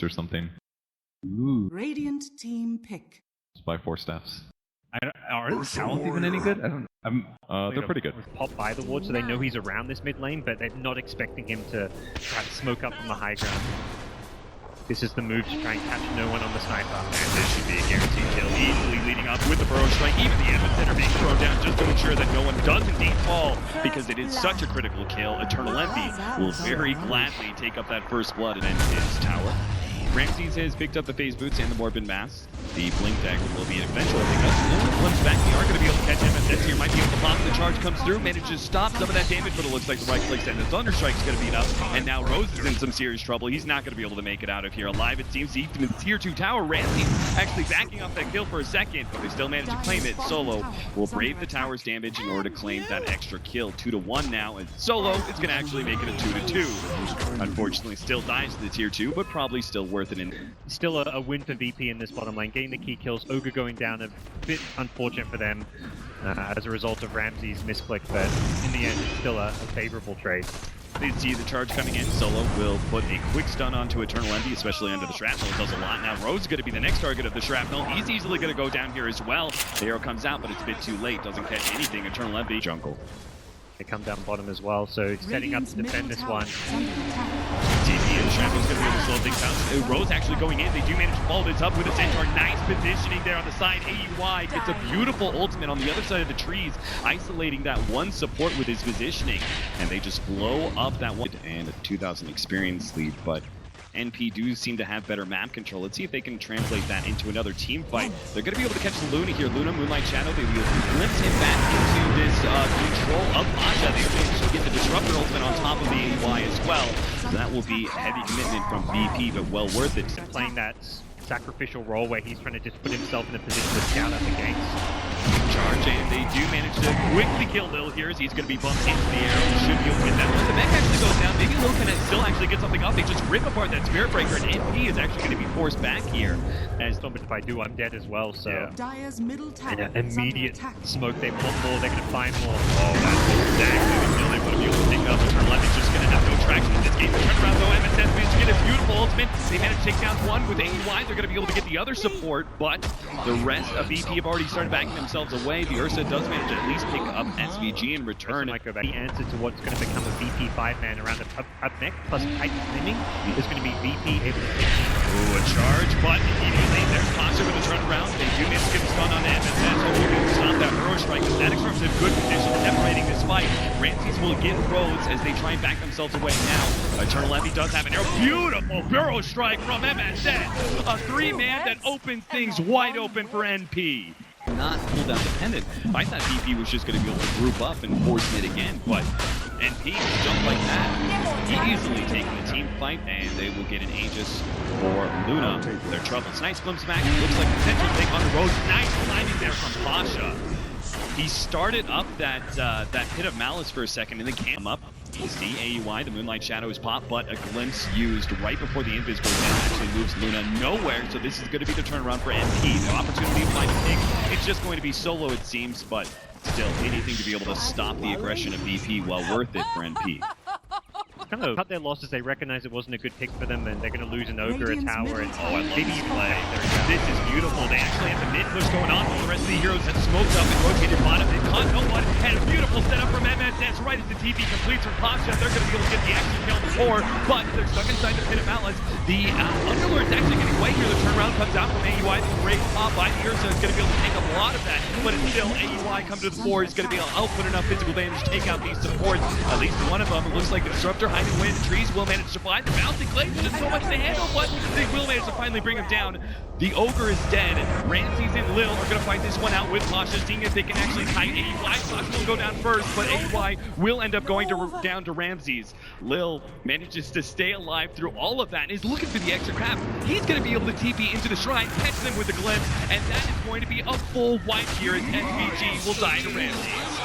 or something. Ooh. Radiant team pick. Just by 4 steps. Aren't the talents even any good? They're pretty good. Pop by the ward, so they know he's around this mid lane, but they're not expecting him to try to smoke up from the high ground. This is the move to try and catch no one on the sniper. And this should be a guaranteed kill, easily leading up with the burrow strike. Even the Emmets are being thrown down just to ensure that no one does indeed fall, because it is such a critical kill. Eternal Envy will very gladly take up that first blood and end his tower. Ramses has picked up the phase boots and the Morbid Mask. The blink dagger will be an eventual pickup. Luna comes back. They are going to be able to catch him. And here might be able to pop. The charge comes through, manages to stop some of that damage, but it looks like the right clicks and the Thunder Strike's going to beat up. And now Rose is in some serious trouble. He's not going to be able to make it out of here alive. It seems even in the tier 2 tower, Ramses actually backing off that kill for a second, but they still manage to claim it. Solo will brave the tower's damage in order to claim that extra kill. 2-1 now, and Solo is going to actually make it a 2-2. Unfortunately, still dies to the tier 2, but probably still worth it. Still a win for VP in this bottom lane, getting the key kills. Ogre going down, a bit unfortunate for them as a result of Ramsey's misclick, but in the end it's still a favorable trade. They see the charge coming in. Solo will put a quick stun onto Eternal Envy, especially under the shrapnel. It does a lot. Now Rose is going to be the next target of the shrapnel. He's easily going to go down here as well. The arrow comes out, but it's a bit too late. Doesn't catch anything. Eternal Envy. Jungle. They come down bottom as well, so setting up to defend this one. TP and Shrapnel's going to be able to slow things down. Rose actually going in. They do manage to follow this up with a Centaur. Nice positioning there on the side. AUI gets a beautiful ultimate on the other side of the trees, isolating that one support with his positioning. And they just blow up that one. And a 2,000 experience lead, but NP do seem to have better map control. Let's see if they can translate that into another team fight. They're going to be able to catch Luna here. Luna, Moonlight Shadow, they will glimpse him back into this control of Magi. They will actually get the Disruptor ultimate on top of the AY as well. So that will be a heavy commitment from VP, but well worth it. Playing that sacrificial role where he's trying to just put himself in a position to scout out the gates. Charge, and they do manage to quickly kill Lil here as he's going to be bumped into the air. He should be able to get that. Once the mech actually goes down, maybe Lil can still actually get something off. They just rip apart that Spirit Breaker, and NP is actually going to be forced back here. As if I do, I'm dead as well, so... Yeah. Dire's middle tower Immediate smoke, they want more, they're going to find more. Oh, that's exactly the kill they want to be able to pick up. Eternal Envy's just going to have no traction in this game. The turnaround though, MSS managed to get a beautiful ultimate. They managed to take down one with AUI. They're going to be able to get the other support, but the rest of VP have already started backing themselves away. The Ursa does manage to at least pick up SVG in return. The answer to what's going to become a VP 5-man around up next, plus tight timing, is going to be VP able to take. Ooh, a charge, but immediately there's Pasha with a turnaround. They do manage to get a stun on MSS. Hopefully we can stop that burrow strike. The Static Storm's in good position, separating this fight. Ramses will get Rhodes as they try and back themselves away now. Eternal Envy does have an arrow. Beautiful burrow strike from MSS. A 3-man that opens things wide open for NP. Not cooldown dependent. I thought VP was just going to be able to group up and force it again, but NP jump like that, easily taking the team fight, and they will get an Aegis for Luna. Their troubles. Nice glimpse back. It looks like potential take on the road. Nice climbing there from Pasha. He started up that Pit of Malice for a second and then came up. The AUI, the Moonlight Shadow is popped, but a glimpse used right before the Invis goes down actually moves Luna nowhere, so this is going to be the turnaround for NP. The opportunity to find a pick. It's just going to be Solo, it seems, but still anything to be able to stop the aggression of VP, well worth it for NP. Kind of cut their losses. They recognize it wasn't a good pick for them, and they're going to lose an Ogre, a tower, and I love this play. This is beautiful. They actually have the mid push going on while the rest of the heroes have smoked up and rotated bottom. They caught no one, and a beautiful setup from MSS right as the TP completes from Pasha. They're going to be able to get the extra kill before, but they're stuck inside the Pit of Malice. The Underlord's actually getting away here. The turnaround comes out from AUI. The great pop by the Ursa is going to be able to take up a lot of that, but it's still AUI come to the fore. Is going to be able to output enough physical damage to take out these supports. At least one of them. It looks like the Disruptor hiding away in the trees will manage to find the bouncing claims. Just so much to handle, but they will manage to finally bring him down. The Ogre is dead. Ramses and Lil are going to fight this one out with Pasha, seeing if they can actually tie AUI. Pasha will go down first, but AUI will end up going down to Ramses. Lil manages to stay alive through all of that and is looking for the extra crap. He's going to be able to TP into the shrine, catch them with a glimpse, and that is going to be a full wipe here as SVG will die to Ramses.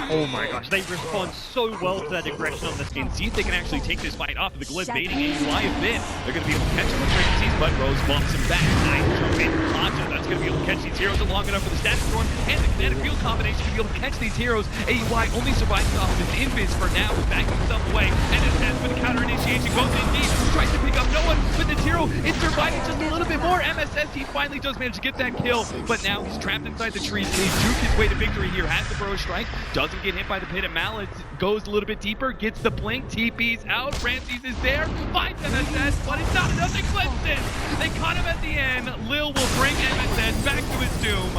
Oh my gosh, they respond so well to that aggression on the skin. See if they can actually take this fight off. The Glyph baiting AUI a bit. They're going to be able to catch him with Ramses, but Rose bumps him back. Nice jump in from Kaja. That's going to be able to catch these heroes long enough for the static storm and the kinetic field combination to be able to catch these heroes. AUI only survives off of his invis for now, backing himself away. And his head with the counter initiation goes in deep, tries to pick up no one, but this hero is surviving just a little bit more. MSS, he finally does manage to get that kill, but now he's trapped inside the trees. He juke his way to victory here, has the Burrow Strike, doesn't get hit by the pit of Malice, goes a little bit deeper, gets the blink, TP's out, Ramses is there, finds MSS, but it's not enough to cleanse it. They caught him at the end. Lil will bring MSS back to his doom.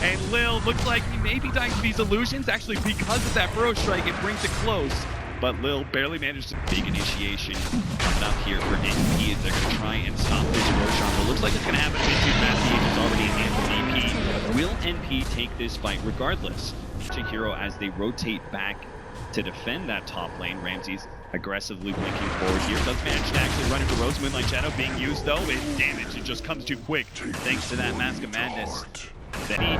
And Lil looks like he may be dying to these illusions. Actually, because of that Burrow Strike, it brings it close. But Lil barely managed a big initiation coming up here for NP as they're going to try and stop this Roshan. But it looks like it's going to happen. It's already in hand of VP. Will NP take this fight regardless? To Hero as they rotate back to defend that top lane. Ramses aggressively blinking forward here. Does manage to actually run into Rose. Moonlight Shadow being used though. It's damage. It just comes too quick thanks to that Mask of Madness that he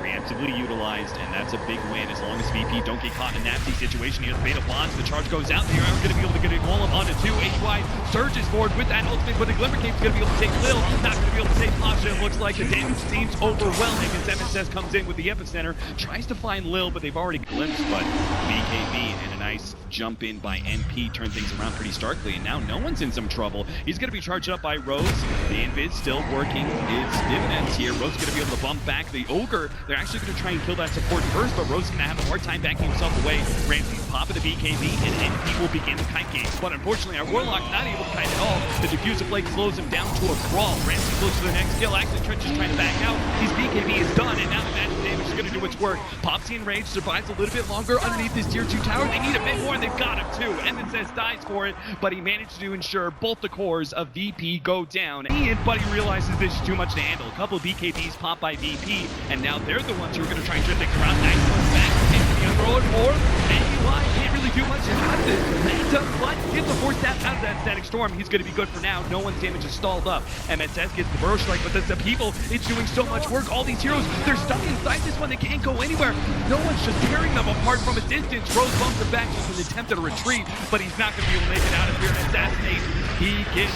preemptively utilized, and that's a big win as long as VP don't get caught in a nasty situation. He has Beta Blondes, the charge goes out, they're going to be able to get a golem onto 2. AUI surges forward with that ultimate, but the Glimmer Cape's going to be able to take Lil, not going to be able to take Pasha. It looks like the damage seems overwhelming as MSS comes in with the epicenter, tries to find Lil, but they've already glimpsed, but BKB and a nice jump in by NP turned things around pretty starkly, and now no one's in some trouble. He's going to be charged up by Rose. The invis still working its dividends here. Rose is going to be able to bump back the Ogre. They're actually going to try and kill that support first, but Rose is going to have a hard time backing himself away. Ramses popping the BKB, and NP will begin the kite game. But unfortunately, our Warlock not able to kite at all. The Diffuser Blade slows him down to a crawl. Ramses looks for the next kill. Actually, Trench is trying to back out. His BKB is done, and now the magic damage is going to do its work. Popsy and Rage survives a little bit longer underneath this tier 2 tower. They need a bit more, and they've got him too. MSS dies for it, but he managed to ensure both the cores of VP go down. But he realizes this is too much to handle. A couple of BKBs popped by VP, and now they're the ones who are going to try and drift things around. Nice one back into the Underlord, or AUI can't really do much about this. Manta, but gets a 4-step out of that static storm. He's going to be good for now. No one's damage is stalled up. MSS gets the Burrow Strike, but the people, it's doing so much work. All these heroes, they're stuck inside this one. They can't go anywhere. No one's just tearing them apart from a distance. Rose bumps him back just an attempt at a retreat, but he's not going to be able to make it out of here and assassinate. He gets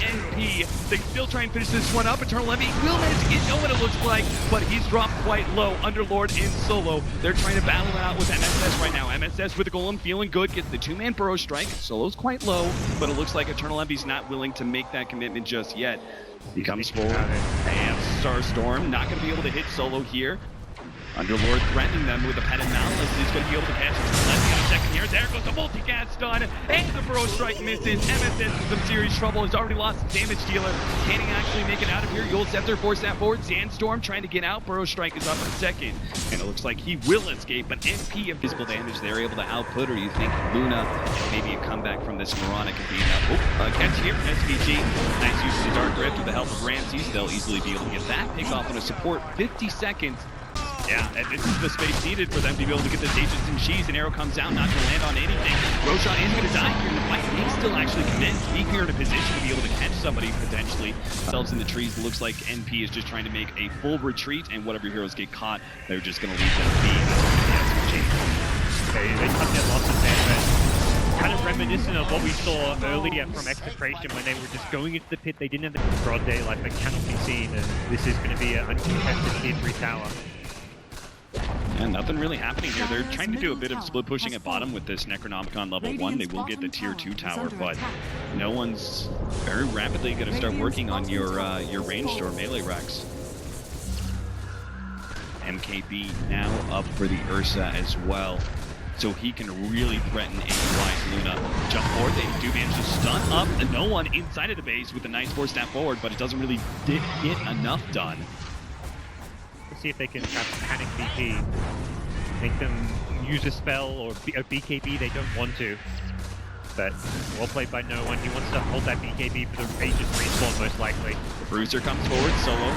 NP. They still try and finish this one up. Eternal Envy will manage to get know what it looks like, but he's dropped quite low. Underlord in solo. They're trying to battle it out with MSS right now. MSS with the Golem feeling good, gets the 2-man Burrow Strike. Solo's quite low, but it looks like Eternal Envy's not willing to make that commitment just yet. He comes forward, and Starstorm not going to be able to hit Solo here. Underlord threatening them with a Pen and Malice. He's going to be able to catch him in a second here. There goes the multi-cast stun, and the Burrow Strike misses. MSS in some serious trouble. Has already lost his damage dealer. Can he actually make it out of here? Yule Scepter force that forward. Sandstorm trying to get out. Burrow Strike is up in second, and it looks like he will escape. But NP of visible damage they're able to output, or you think Luna and maybe a comeback from this Mirana could be enough? Catch here from SVG. Nice use of the Dark Rift with the help of Ramses. They'll easily be able to get that pick off on a support. 50 seconds. Yeah, and this is the space needed for them to be able to get this Agents and Cheese. An arrow comes out, not going to land on anything. Roshan is going to die here. The fight may still actually commence. Be here in a position to be able to catch somebody potentially. Themselves in the trees. It looks like NP is just trying to make a full retreat, and whatever heroes get caught, they're just going to leave them be. Okay, they cut their losses there, but kind of reminiscent of what we saw earlier from Execration when they were just going into the pit. They didn't have the broad daylight, but cannot be seen, and this is going to be an uncontested tier 3 tower. And nothing really happening here. They're trying to do a bit of split pushing at bottom with this Necronomicon level 1. They will get the tier 2 tower, but no one's very rapidly going to start working on your ranged or melee Rex. MKB now up for the Ursa as well, so he can really threaten AUI's Luna. Jump forward, they do manage to stun up and no one inside of the base with a nice 4-step forward, but it doesn't really get enough done. See if they can panic VP, make them use a spell or a BKB they don't want to. but well played by no one. He wants to hold that BKB for the Aegis respawn most likely. Bruiser comes forward, solo.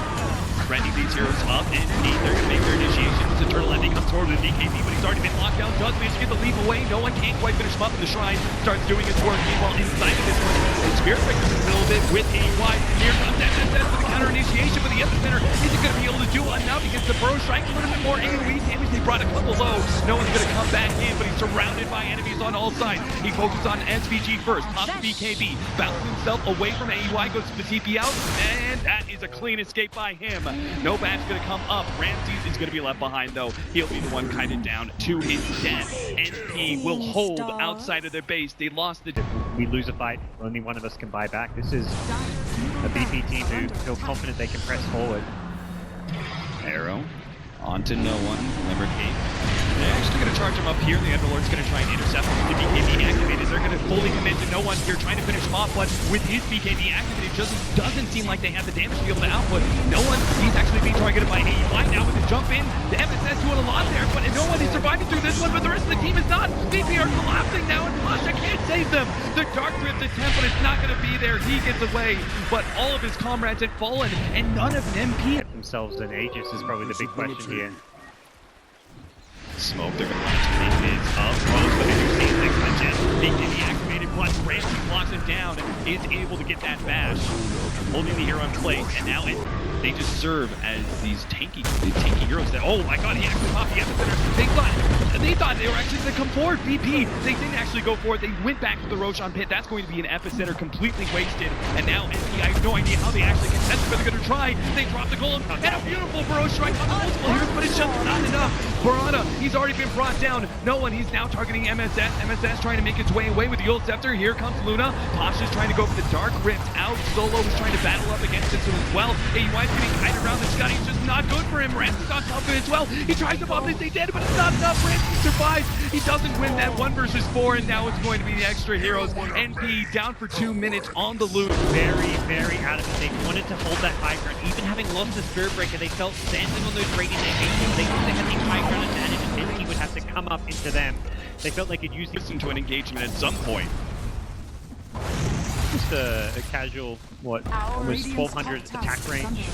Threatening these heroes up and deep. They're going to make their initiation. It's Eternal Ending comes forward with BKB, but he's already been locked down. Does manage to get the leap away. No one can't quite finish him up in the shrine. Starts doing his work. Meanwhile, inside of this one, the Spirit Breaker's in the middle of it with AY. Here comes MSS with the counter initiation, but the epicenter isn't going to be able to do enough against the Burrow Strike. A little bit more AoE damage. They brought a couple low. No one's going to come back in, but he's surrounded by enemies on all sides. He focuses on SVG first. Pops BKB. Bounces himself away from AY. Goes to the TP out, and that is a clean escape by him. No bad's going to come up. Ramses is going to be left behind, though. He'll be the one kind of down to his death. NP will hold outside of their base. They lost the... We lose a fight, only one of us can buy back. This is a BP team who feel confident they can press forward. Arrow onto no one. Limber Cape. They're just going to charge him up here. The Underlord's going to try and intercept him. The BKB activated. They're going to fully commit to no one here, trying to finish him off, but with his BKB activated, it just doesn't seem like they have the damage to be able to output. No one, he's actually being targeted by AY now with his jump in. The MSS doing a lot there, but no one is surviving through this one, but the rest of the team is not. BP are collapsing now, and Pasha can't save them. The Dark Rift attempt, but it's not going to be there. He gets away, but all of his comrades had fallen, and none of them MP. Themselves and Aegis is probably the big question here. Smoke, they're going to want to make this up close, but they do see next to Jet. BKB activated, but Ramsey blocks him down, is able to get that bash, holding the hero in place, and now they just serve as these tanky heroes that, oh my god, he actually popped the epicenter. They thought they were actually going to come forward. BP, they didn't actually go for it. They went back to the Roshan pit. That's going to be an epicenter completely wasted, and now NP, I have no idea how they actually contest it, but they're going to try. They drop the golem, and a beautiful Burrow Strike on the multiple heroes, but it's just not enough. Mirana, he's already been brought down. No one, he's now targeting MSS. MSS trying to make its way away with the Ult Scepter. Here comes Luna. Pasha's trying to go for the Dark Rift out. Solo is trying to battle up against this as well. AUI's getting kited around the Scotty. It's just not good for him. Ramsey's on top of it as well. He tries to bomb this, they did, but it's not enough. Ramsey survives. He doesn't win that 1 versus 4, and now it's going to be the extra heroes. NP down for 2 minutes on the loop. Very, very adamant. They wanted to hold that high ground. Even having lost the Spirit Breaker, they felt standing on those radiant APs. They thought they had the high ground advantage, and NP would have to come up into them. They felt they could use this Into an engagement at some point. just a casual, what, almost 1200 attack range.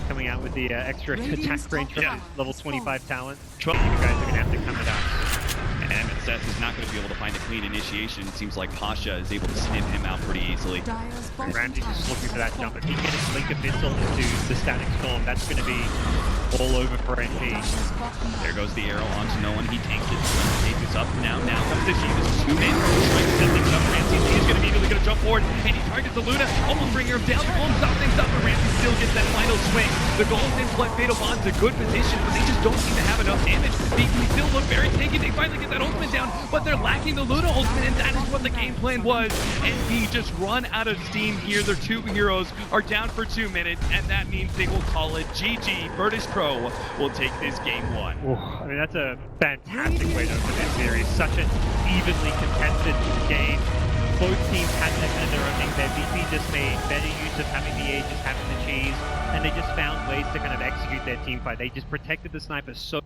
Coming out with the extra attack range from level 25 talent. You guys are going to have to come it out. MSS is not going to be able to find a clean initiation. It seems like Pasha is able to snip him out pretty easily. Ramsey's just looking for that jump. If he can get his Blink Abyssal into the Static Storm, that's going to be all over for NP. There goes the arrow onto no one. He tanks it. Takes this up now. Now comes the Sheep. This is 2 men trying to set things up. Ramsey is going to be immediately going to jump forward, and he targets the Luna, almost bringing her down. The Golem stops things up, but Ramsey still gets that final swing. The Golem's in Fatal Bond's a good position, but they just don't seem to have enough damage. They still look very tanky. They finally get that ultimate down, but they're lacking the Luna ultimate, and that is what the game plan was. NP just run out of steam here. Their 2 heroes are down for 2 minutes, and that means they will call it GG. Virtus.pro will take this game 1. Ooh, I mean, that's a fantastic way to open this series. Such an evenly contested game. Both teams had their own thing there. BP just made better use of having the Aegis, having the cheese, and they just found ways to kind of execute their team fight. They just protected the sniper so